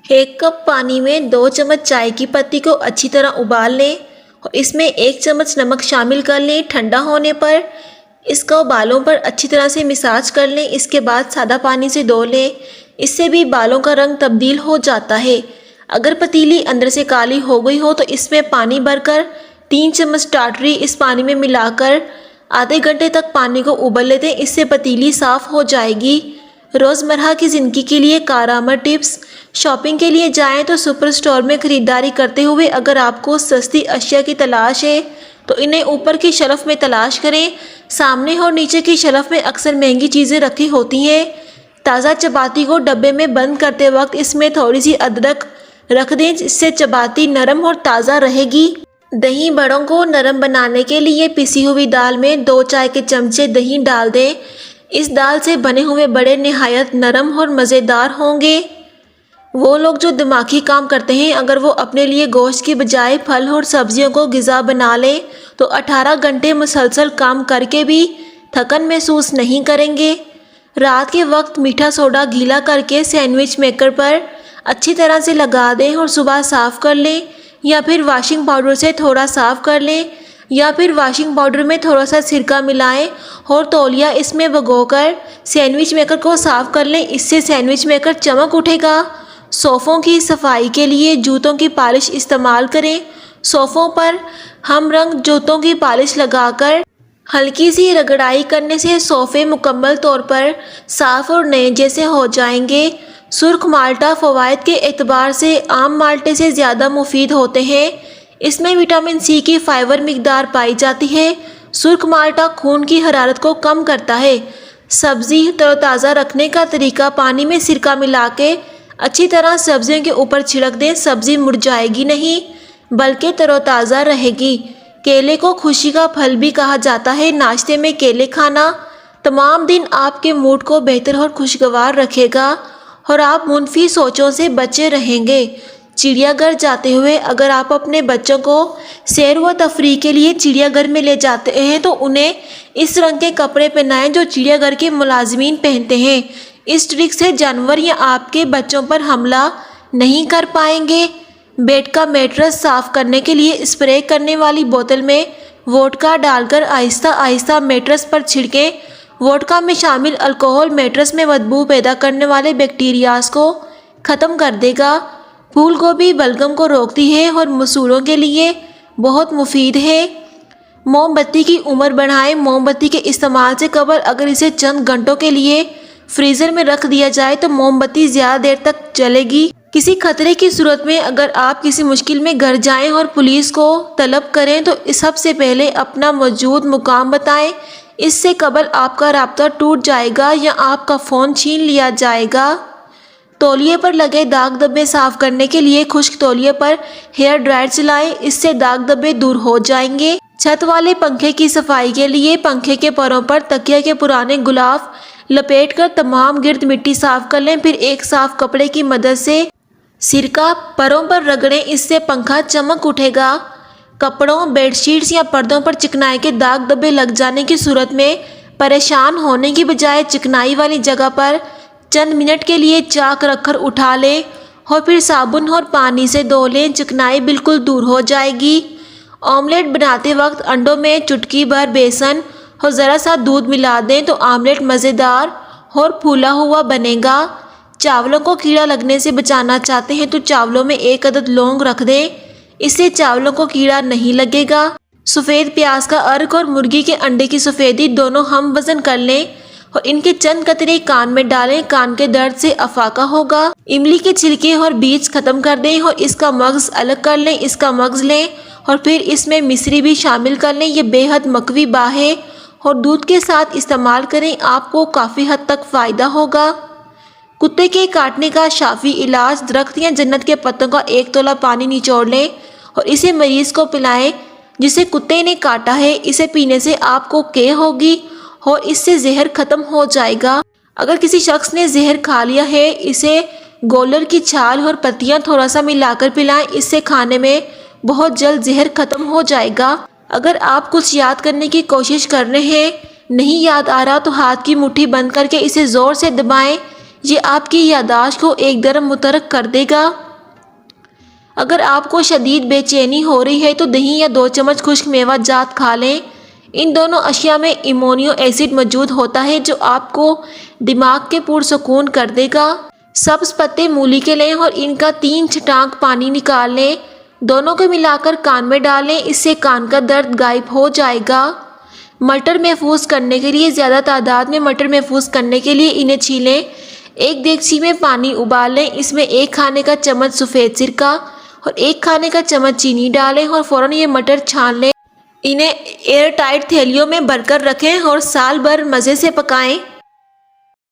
ایک کپ پانی میں 2 چمچ چائے کی پتی کو اچھی طرح ابال لیں اور اس میں 1 چمچ نمک شامل کر لیں۔ ٹھنڈا ہونے پر اس کو بالوں پر اچھی طرح سے مساج کر لیں۔ اس کے بعد سادہ پانی سے دھو لیں، اس سے بھی بالوں کا رنگ تبدیل ہو جاتا ہے۔ اگر پتیلی اندر سے کالی ہو گئی ہو تو اس میں پانی بھر کر 3 چمچ ٹاٹری اس پانی میں ملا کر آدھے گھنٹے تک پانی کو ابل لیتے ہیں۔ اس سے پتیلی صاف ہو جائے گی۔ روزمرہ کی زندگی کے لیے کارآمد ٹپس۔ شاپنگ کے لیے جائیں تو سپر اسٹور میں خریداری کرتے ہوئے اگر آپ کو سستی اشیاء کی تلاش ہے تو انہیں اوپر کی شیلف میں تلاش کریں۔ سامنے اور نیچے کی شیلف میں اکثر مہنگی چیزیں رکھی ہوتی ہیں۔ تازہ چپاتی کو ڈبے میں بند کرتے وقت اس میں تھوڑی سی ادرک رکھ دیں، اس سے چپاتی نرم اور تازہ رہے گی۔ دہی بڑوں کو نرم بنانے کے لیے پسی ہوئی دال میں 2 چائے کے چمچے دہی ڈال دیں۔ اس دال سے بنے ہوئے بڑے نہایت نرم اور مزیدار ہوں گے۔ وہ لوگ جو دماغی کام کرتے ہیں اگر وہ اپنے لیے گوشت کی بجائے پھل اور سبزیوں کو غذا بنا لیں تو 18 گھنٹے مسلسل کام کر کے بھی تھکن محسوس نہیں کریں گے۔ رات کے وقت میٹھا سوڈا گیلا کر کے سینڈوچ میکر پر اچھی طرح سے لگا دیں اور صبح صاف کر لیں، یا پھر واشنگ پاؤڈر سے تھوڑا صاف کر لیں، یا پھر واشنگ پاؤڈر میں تھوڑا سا سرکہ ملائیں اور تولیہ اس میں بھگو کر سینڈوچ میکر کو صاف کر لیں۔ اس سے سینڈوچ میکر چمک اٹھے گا۔ صوفوں کی صفائی کے لیے جوتوں کی پالش استعمال کریں۔ صوفوں پر ہم رنگ جوتوں کی پالش لگا کر ہلکی سی رگڑائی کرنے سے صوفے مکمل طور پر صاف اور نئے جیسے ہو جائیں گے۔ سرخ مالٹا فوائد کے اعتبار سے عام مالٹے سے زیادہ مفید ہوتے ہیں۔ اس میں وٹامن سی کی فائبر مقدار پائی جاتی ہے۔ سرخ مالٹا خون کی حرارت کو کم کرتا ہے۔ سبزی تر و تازہ رکھنے کا طریقہ: پانی میں سرکہ ملا کے اچھی طرح سبزیوں کے اوپر چھڑک دیں۔ سبزی مرجھائے گی نہیں بلکہ تر و تازہ رہے گی۔ کیلے کو خوشی کا پھل بھی کہا جاتا ہے۔ ناشتے میں کیلے کھانا تمام دن آپ کے موڈ کو بہتر اور خوشگوار رکھے گا اور آپ منفی سوچوں سے بچے رہیں گے۔ چڑیا گھر جاتے ہوئے اگر آپ اپنے بچوں کو سیر و تفریح کے لیے چڑیا گھر میں لے جاتے ہیں تو انہیں اس رنگ کے کپڑے پہنائیں جو چڑیا گھر کے ملازمین پہنتے ہیں۔ اس ٹرک سے جانور یا آپ کے بچوں پر حملہ نہیں کر پائیں گے۔ بیڈ کا میٹرس صاف کرنے کے لیے اسپرے کرنے والی بوتل میں ووڈکا ڈال کر آہستہ آہستہ میٹرس پر چھڑکیں۔ ووڈکا میں شامل الکحل میٹرس میں بدبو پیدا کرنے والے بیکٹیریاز کو ختم کر دے گا۔ پھول گوبھی بلغم کو روکتی ہے اور مسوڑوں کے لیے بہت مفید ہے۔ موم بتی کی عمر بڑھائیں۔ موم بتی کے استعمال سے قبل اگر اسے چند گھنٹوں کے لیے فریزر میں رکھ دیا جائے تو موم بتی زیادہ دیر تک جلے گی۔ کسی خطرے کی صورت میں اگر آپ کسی مشکل میں گھر جائیں اور پولیس کو طلب کریں تو سب سے پہلے اپنا موجود مقام بتائیں۔ اس سے قبل آپ کا رابطہ ٹوٹ جائے گا یا آپ کا فون چھین لیا جائے گا۔ تولیے پر لگے داغ دھبے صاف کرنے کے لیے خشک تولیے پر ہیئر ڈرائر چلائیں، اس سے داغ دھبے دور ہو جائیں گے۔ چھت والے پنکھے کی صفائی کے لیے پنکھے کے پروں پر تکیے کے پرانے غلاف لپیٹ کر تمام گرد مٹی صاف کر لیں، پھر ایک صاف کپڑے کی مدد سے سرکہ پروں پر رگڑیں، اس سے پنکھا چمک اٹھے گا۔ کپڑوں، بیڈ شیٹس یا پردوں پر چکنائی کے داغ دھبے لگ جانے کی صورت میں پریشان ہونے کی بجائے چکنائی والی جگہ پر چند منٹ کے لیے چاک رکھ کر اٹھا لیں اور پھر صابن اور پانی سے دھو لیں، چکنائی بالکل دور ہو جائے گی۔ آملیٹ بناتے وقت انڈوں میں چٹکی بھر بیسن اور ذرا سا دودھ ملا دیں تو آملیٹ مزیدار اور پھولا ہوا بنے گا۔ چاولوں کو کیڑا لگنے سے بچانا چاہتے ہیں تو چاولوں میں 1 عدد لونگ رکھ دیں، اس سے چاولوں کو کیڑا نہیں لگے گا۔ سفید پیاز کا ارک اور مرغی کے انڈے کی سفیدی دونوں ہم وزن کر لیں اور ان کے چند قطرے کان میں ڈالیں، کان کے درد سے افاقہ ہوگا۔ املی کے چھلکے اور بیج ختم کر دیں اور اس کا مغز الگ کر لیں، اس کا مغز لیں اور پھر اس میں مصری بھی شامل کر لیں۔ یہ بے حد مقوی باہ ہے اور دودھ کے ساتھ استعمال کریں، آپ کو کافی حد تک فائدہ ہوگا۔ کتے کے کاٹنے کا شافی علاج: درخت یا جنت کے پتوں کا 1 تولہ پانی نچوڑ لیں اور اسے مریض کو پلائیں جسے کتے نے کاٹا ہے۔ اسے پینے سے آپ کو قے ہوگی اور اس سے زہر ختم ہو جائے گا۔ اگر کسی شخص نے زہر کھا لیا ہے، اسے گولر کی چھال اور پتیاں تھوڑا سا ملا کر پلائیں، اس سے کھانے میں بہت جلد زہر ختم ہو جائے گا۔ اگر آپ کچھ یاد کرنے کی کوشش کر رہے ہیں، نہیں یاد آ رہا تو ہاتھ کی مٹھی بند کر کے اسے زور سے دبائیں، یہ آپ کی یادداشت کو ایک درم متحرک کر دے گا۔ اگر آپ کو شدید بے چینی ہو رہی ہے تو دہی یا 2 چمچ خشک میوہ جات کھا لیں۔ ان دونوں اشیاء میں امونو ایسڈ موجود ہوتا ہے جو آپ کو دماغ کے پرسکون کر دے گا۔ سبز پتے مولی کے لیں اور ان کا 3 چھٹانک پانی نکال لیں۔ دونوں کو ملا کر کان میں ڈالیں، اس سے کان کا درد غائب ہو جائے گا۔ مٹر محفوظ کرنے کے لیے زیادہ تعداد میں مٹر محفوظ کرنے کے لیے انہیں چھیلیں۔ ایک دیگچی میں پانی ابال لیں، اس میں 1 کھانے کا چمچ سفید سرکہ اور 1 کھانے کا چمچ چینی ڈالیں اور فوراً یہ مٹر چھان لیں۔ انہیں ایئر ٹائٹ تھیلیوں میں بھر کر رکھیں اور سال بھر مزے سے پکائیں۔